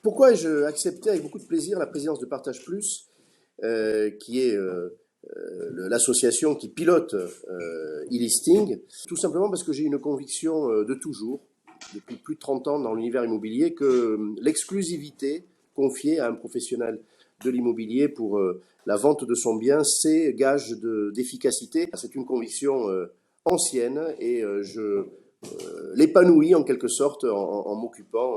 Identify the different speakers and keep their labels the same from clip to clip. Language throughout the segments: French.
Speaker 1: Pourquoi ai-je accepté avec beaucoup de plaisir la présidence de Partage Plus, qui est l'association qui pilote e-listing? Tout simplement parce que j'ai une conviction de toujours, depuis plus de 30 ans dans l'univers immobilier, que l'exclusivité confiée à un professionnel de l'immobilier pour la vente de son bien, c'est gage d'efficacité. C'est une conviction ancienne et je l'épanouis en quelque sorte en m'occupant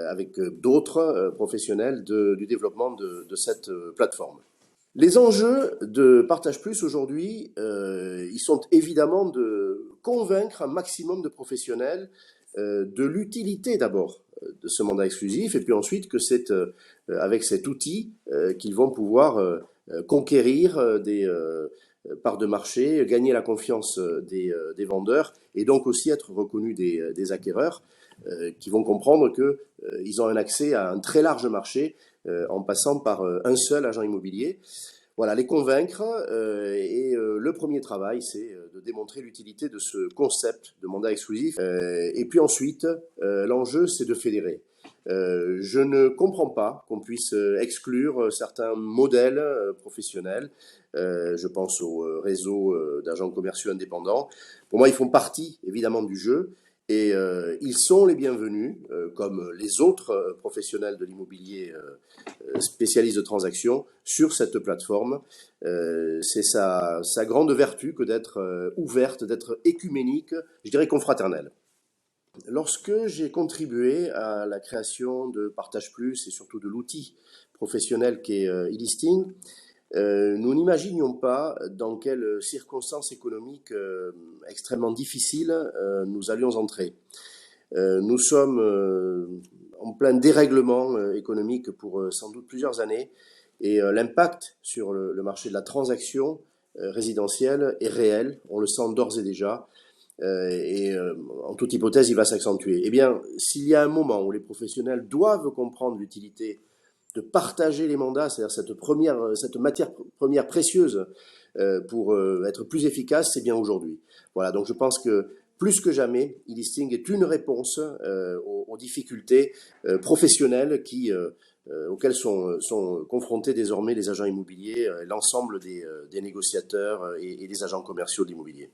Speaker 1: avec d'autres professionnels du développement de cette plateforme. Les enjeux de Partage Plus aujourd'hui, ils sont évidemment de convaincre un maximum de professionnels de l'utilité d'abord de ce mandat exclusif, et puis ensuite que c'est avec cet outil qu'ils vont pouvoir conquérir des parts de marché, gagner la confiance des vendeurs, et donc aussi être reconnus des acquéreurs, qui vont comprendre qu'ils ont un accès à un très large marché en passant par un seul agent immobilier. Voilà, les convaincre, et le premier travail, c'est de démontrer l'utilité de ce concept de mandat exclusif. Et puis ensuite, l'enjeu, c'est de fédérer. Je ne comprends pas qu'on puisse exclure certains modèles professionnels. Je pense au réseau d'agents commerciaux indépendants. Pour moi, ils font partie, évidemment, du jeu. Et ils sont les bienvenus, comme les autres professionnels de l'immobilier spécialistes de transactions, sur cette plateforme. C'est sa grande vertu que d'être ouverte, d'être écuménique, je dirais confraternelle. Lorsque j'ai contribué à la création de Partage Plus et surtout de l'outil professionnel qu'est e-listing, nous n'imaginions pas dans quelles circonstances économiques extrêmement difficiles nous allions entrer. Nous sommes en plein dérèglement économique pour sans doute plusieurs années, et l'impact sur le marché de la transaction résidentielle est réel, on le sent d'ores et déjà, et en toute hypothèse il va s'accentuer. Eh bien, s'il y a un moment où les professionnels doivent comprendre l'utilité de partager les mandats, c'est-à-dire cette matière première précieuse pour être plus efficace, c'est bien aujourd'hui. Voilà, donc je pense que plus que jamais, e-listing est une réponse aux difficultés professionnelles auxquelles sont confrontés désormais les agents immobiliers, l'ensemble des négociateurs et des agents commerciaux de l'immobilier.